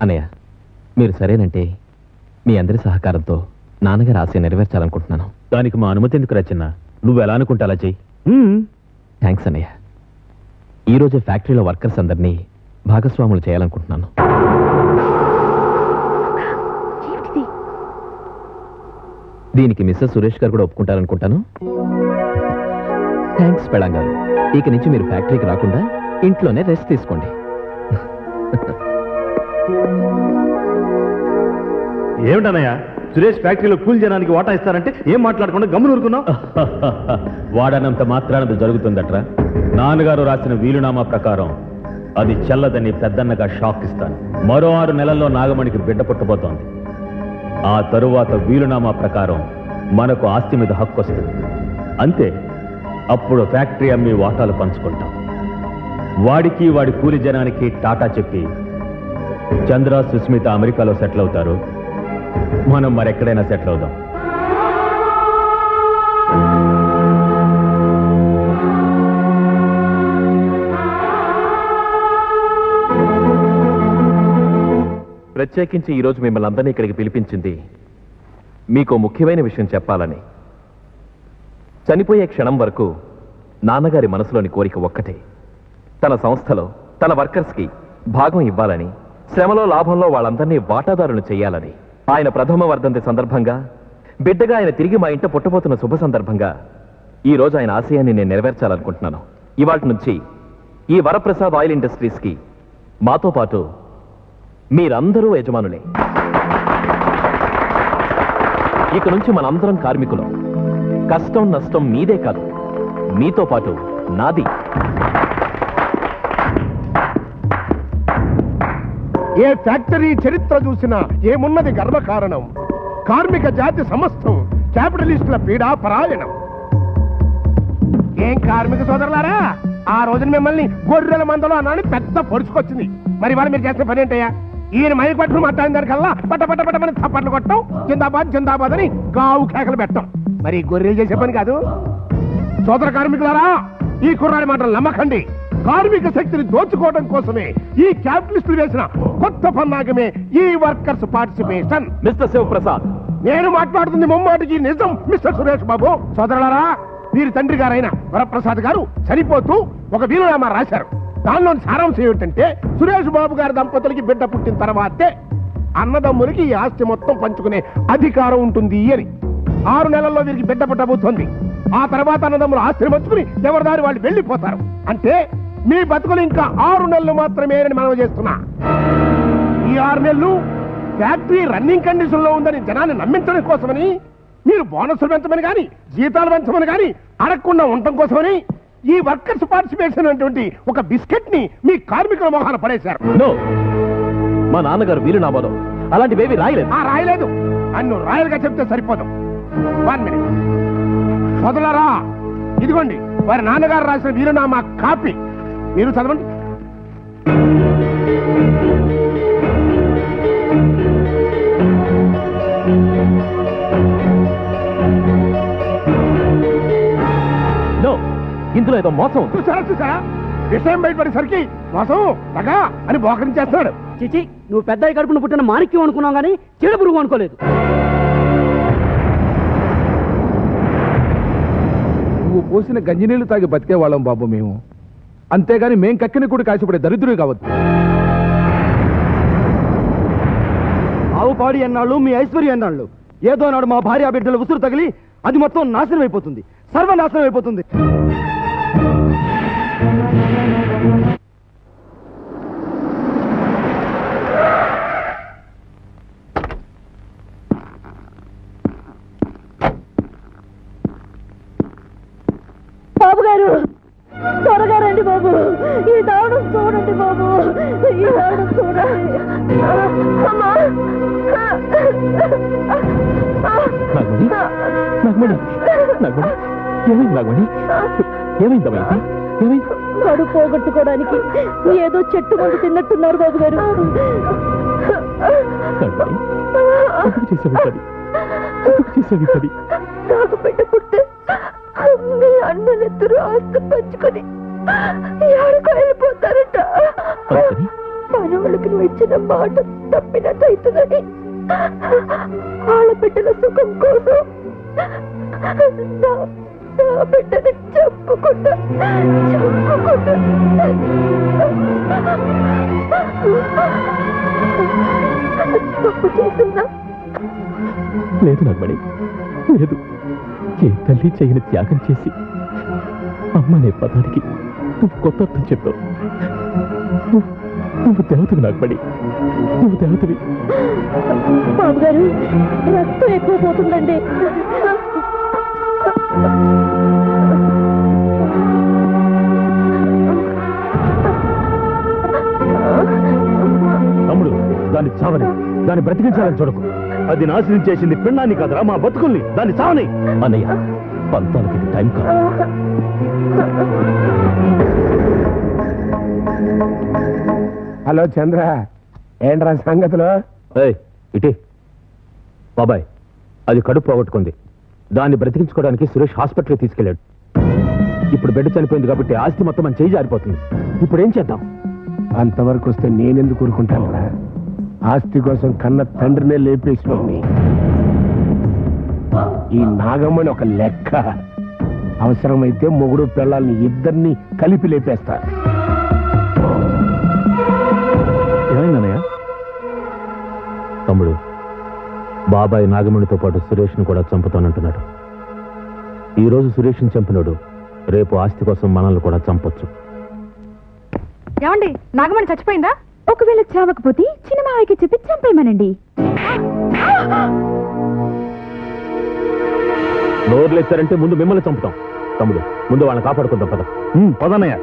అన్నయ్య, మీరు సరేనంటే మీ అందరి సహకారంతో నాన్నగారి ఆశ నెరవేర్చాలనుకుంటున్నాను. దానికి మా అనుమతి ఎందుకు రచన? నువ్వు ఎలా అనుకుంటా అలా చెయ్యి. థ్యాంక్స్ అన్నయ్య. ఈరోజే ఫ్యాక్టరీలో వర్కర్స్ అందరినీ భాగస్వాములు చేయాలనుకుంటున్నాను. దీనికి మిస్సెస్ సురేష్ గారు కూడా ఒప్పుకుంటారనుకుంటాను. థ్యాంక్స్ పెళ్ళాం గారు. ఇక నుంచి మీరు ఫ్యాక్టరీకి రాకుండా ఇంట్లోనే రెస్ట్ తీసుకోండి. ఏమిటన్నయ్యా, సురేష్ ఫ్యాక్టరీలో కూలి జనానికి వాటా ఇస్తారంటే ఏం మాట్లాడకుండా గమ్మున ఊరుకున్నావు? వాడనంత మాత్రాన జరుగుతుందట్రా. నాన్నగారు రాసిన వీలునామా ప్రకారం అది చెల్లదని పెద్దన్నగా షాక్ ఇస్తాను. మరో 6 నెలల్లో నాగమణికి బిడ్డ పుట్టబోతోంది. ఆ తరువాత వీలునామా ప్రకారం మనకు ఆస్తి మీద హక్కు వస్తుంది. అంతే, అప్పుడు ఫ్యాక్టరీ అమ్మి వాటాలు పంచుకుంటాం. వాడికి వాడి కూలి జనానికి టాటా చెప్పి చంద్ర సుస్మిత అమెరికాలో సెటిల్ అవుతారు. మనం మరెక్కడైనా సెటిల్ అవుదాం. ప్రత్యేకించి ఈరోజు మిమ్మల్ని అందరినీ ఇక్కడికి పిలిపించింది మీకు ముఖ్యమైన విషయం చెప్పాలని. చనిపోయే క్షణం వరకు నాన్నగారి మనసులోని కోరిక ఒక్కటే, తన సంస్థలో తన వర్కర్స్కి భాగం ఇవ్వాలని, శ్రమలో లాభంలో వాళ్ళందరినీ వాటాదారులు చేయాలని. ఆయన ప్రథమ వర్ధంతి సందర్భంగా, బిడ్డగా ఆయన తిరిగి మా ఇంట పుట్టబోతున్న శుభ సందర్భంగా ఈ రోజు ఆయన ఆశయాన్ని నేను నెరవేర్చాలనుకుంటున్నాను. ఇవాటి నుంచి ఈ వరప్రసాద్ ఆయిల్ ఇండస్ట్రీస్కి మాతో పాటు మీరందరూ యజమానులే. ఇక నుంచి మనందరం కార్మికులం. కష్టం నష్టం మీదే కాదు, మీతో పాటు నాది. ఏ ఫ్యాక్టరీ చరిత్ర చూసినా ఏమున్నది గర్వకారణం. కార్మిక జాతి సమస్తం క్యాపిటలిస్టుల పీడా పరాయణం. ఏం కార్మిక సోదరులారా, ఆ రోజున మిమ్మల్ని గొర్రెల మందలో అన్నాని పెద్ద పొడుచుకొచ్చింది. మరి వాళ్ళు మీరు చేసిన పని ఏంటయ్యా? ఈయన మైక్ పట్టును మాట్లాడిన దానికల్లా పట్ట పట్ట పట్టమని చప్పట్లు కొట్టడం, జిందాబాద్ జిందాబాద్ అని గావు కేకలు పెట్టడం. మరి గొర్రెలు చేసే పని కాదు. సోదర కార్మికులారా, ఈ కుర్రాడి మాటలు నమ్మకండి. కార్మిక శక్తిని దోచుకోవడం కోసమే ఈ క్యాపిటలిస్టులు వేసిన కొత్త పన్నాగమే ఈ వర్కర్స్ పార్టిసిపేషన్. మిస్టర్ శివప్రసాద్, నేను మాట్లాడుతుంది ముమ్మాటికి నిజం మిస్టర్ సురేష్ బాబు. సోదరులారా, వీరి తండ్రి గారైన వరప్రసాద్ గారు చనిపోతూ ఒక వీలునామా రాశారు. దానిలోని సారాంశం ఏమిటంటే, సురేష్ బాబు గారి దంపతులకి బిడ్డ పుట్టిన తర్వాతే అన్నదమ్ములకి ఈ ఆస్తి మొత్తం పంచుకునే అధికారం ఉంటుంది అని. 6 నెలల్లో వీరికి బిడ్డ పుట్టబోతోంది. ఆ తర్వాత అన్నదమ్ములు ఆస్తిని పంచుకుని ఎవరిదారి వాళ్ళు వెళ్ళిపోతారు. అంటే మీ బతుకులు ఇంకా 6 నెలలు మాత్రమే అని మనం చేస్తున్నా. ఈ 6 నెలలు ఫ్యాక్టరీ రన్నింగ్ కండిషన్ లో ఉందని జనాన్ని నమ్మించడం కోసమని, మీరు బోనస్లు పెంచమని కానీ జీతాలు పెంచమని కానీ అడగకుండా ఉండటం కోసమని ఈ వర్కర్స్ పార్టిసిపేషన్ అనేటువంటి ఒక బిస్కెట్ ని మీ కార్మికుల మొహాన పడేశారు. మా నాన్నగారు వీలునామాలో అలాంటివేవి రాయలేదు. రాయలేదు అన్ను రాయలుగా చెప్తే సరిపోదు. 1 మినిట్ మొదలరా, ఇదిగోండి వారి నాన్నగారు రాసిన వీలునామా కాపీ. మీరు చదవండి. ఇందులో ఏదో మోసం. చూసారా విషయం బయటపడేసరికి మోసం తగా అని బోకరించేస్తున్నాడు. చిచి, నువ్వు పెద్ద కడుపున పుట్టిన మాణిక్యం అనుకున్నావు కానీ చెడు పురుగు అనుకోలేదు. నువ్వు పోసిన గంజినీళ్లు తాగి బతికే వాళ్ళం బాబు మేము. అంతేగాని మేం కక్కిన కూడా కాసిపడే దరిద్రులు కావద్దు. ఆవు పాడి అన్నాళ్ళు, మీ ఐశ్వర్య అన్నాళ్ళు. ఏదో నాడు మా భార్య బిడ్డల ఉసురు తగిలి అది మొత్తం నాశనం అయిపోతుంది, సర్వనాశనం అయిపోతుంది. బాబు గారు, త్వరగా రండి బాబు. ఈ దారుణం చూడండి బాబు, ఈ దారుణం చూడండి. కడు పోగొట్టుకోవడానికి ఏదో చెట్టు మందు తిన్నట్టున్నారు బాబు గారు. నాకు బిడ్డ పుడితే మీ అన్నలిద్దరూ ఆస్తి పంచుకొని ఎక్కడికో వెళ్ళిపోతారట. ఆనవాళ్ళకి నువ్వు ఇచ్చిన మాట తప్పినట్టయితుందని ఆడబిడ్డల సుఖం కోసం నా బిడ్డని చెప్పుకుంటా తప్పు చేస్తున్నా. లేదు నాగమణి, లేదు. ఏ తల్లి చేయని త్యాగం చేసి అమ్మనే పదానికి నువ్వు కొత్త అర్థం చెప్పావు. నువ్వు దేవతవి నాగమణి, నువ్వు దేవతవి. బాబు గారు, రక్తం ఎక్కువ పోతుందండి. తమ్ముడు, దాన్ని చావని, దాన్ని బ్రతికించాలని చూడకు. అది నాశనం చేసింది పిండాన్ని కాదురా, మా బతుకుల్ని. దాన్ని చావని. అన్నయ్య, పంతాలకి ఇది టైం కాదు. హలో చంద్ర, ఏంట్రా సంగతులు? ఇటే బాబాయ్, అది కడుపు పోగొట్టుకుంది. దాన్ని బ్రతికించుకోవడానికి సురేష్ హాస్పిటల్కి తీసుకెళ్ళాడు. ఇప్పుడు బిడ్డ చనిపోయింది కాబట్టి ఆస్తి మొత్తం మన చేయి జారిపోతుంది. ఇప్పుడు ఏం చేద్దాం? అంతవరకు వస్తే నేనెందుకు ఊరుకుంటానురా? ఆస్తి కోసం కన్న తండ్రినే లేపేసినోని ఈ నాగమ్మని ఒక లెక్క. అవసరమైతే మొగుడు పిల్లల్ని ఇద్దరిని కలిపి లేపేస్తా. ఏమైందన్నయ్య? తమ్ముడు, బాబాయ్ నాగమణితో పాటు సురేష్ను కూడా చంపుతానంటున్నాడు. ఈ రోజు సురేష్ని చంపినాడు, రేపు ఆస్తి కోసం మనల్ని కూడా చంపొచ్చు. ఏమండి, నాగమణి చచ్చిపోయిందా? ఒకవేళ చావకపోతే చిన్నమావయ్యకి చెప్పి చంపేయమనండి. నోర్లేస్తారంటే ముందు మిమ్మల్ని చంపుతాం. తమ్ముడు, ముందు వాళ్ళని కాపాడుకుంటాం. పద పదన్నయ్య.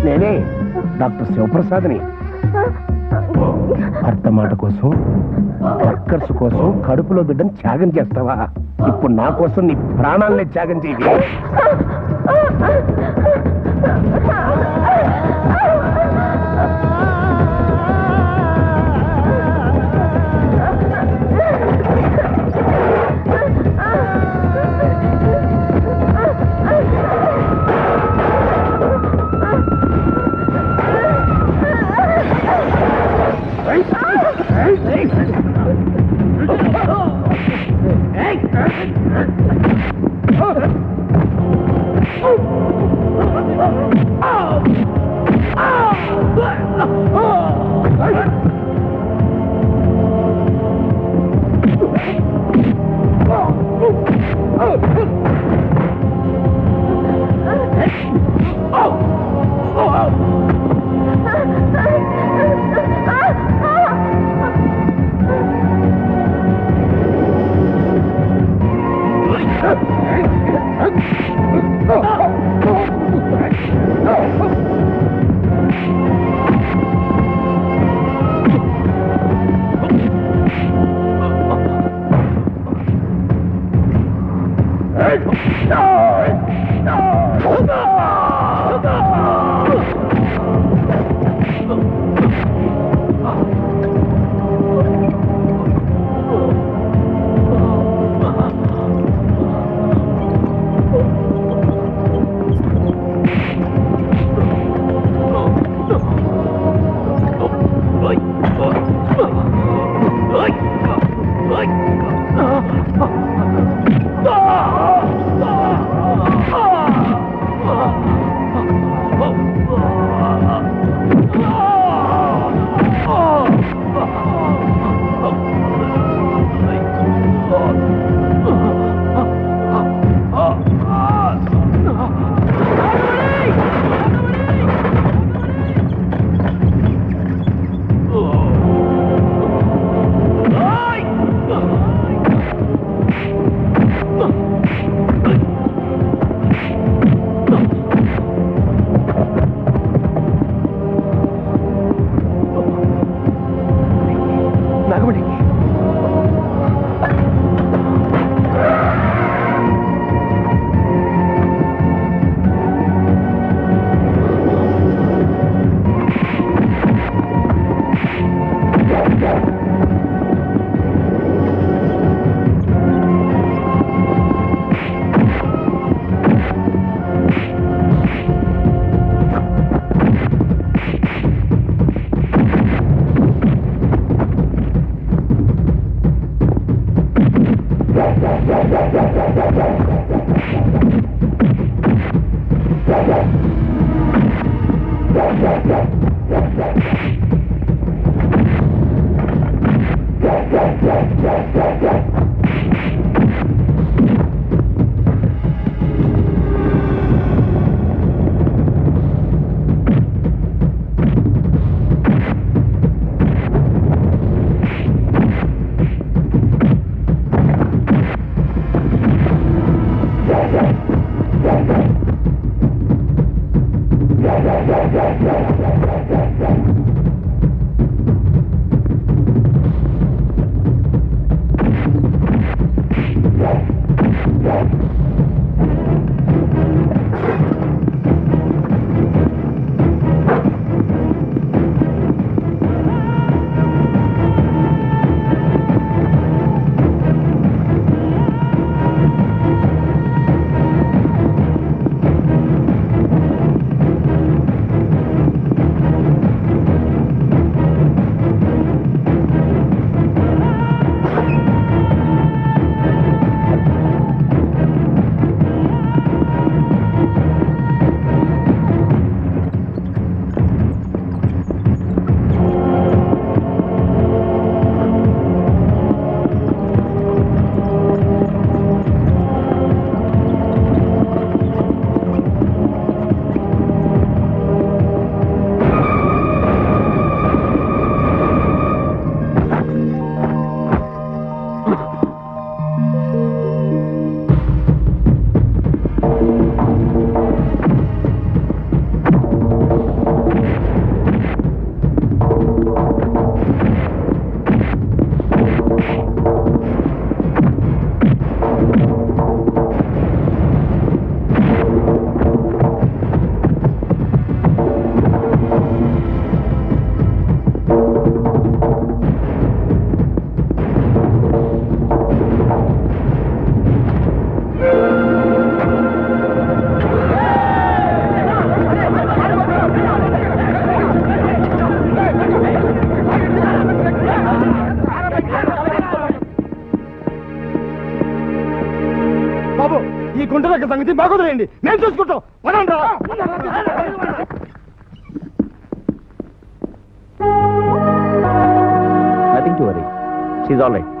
నేనే డాక్టర్ శివప్రసాద్ని. భర్త మాట కోసం, వర్కర్స్ కోసం కడుపులో బిడ్డను త్యాగం చేస్తావా? ఇప్పుడు నా కోసం నీ ప్రాణాలనే త్యాగం చేయి. సంగతి బాగోదులేండి, నేను చూసుకుంటాం. Nothing to worry, she's all right.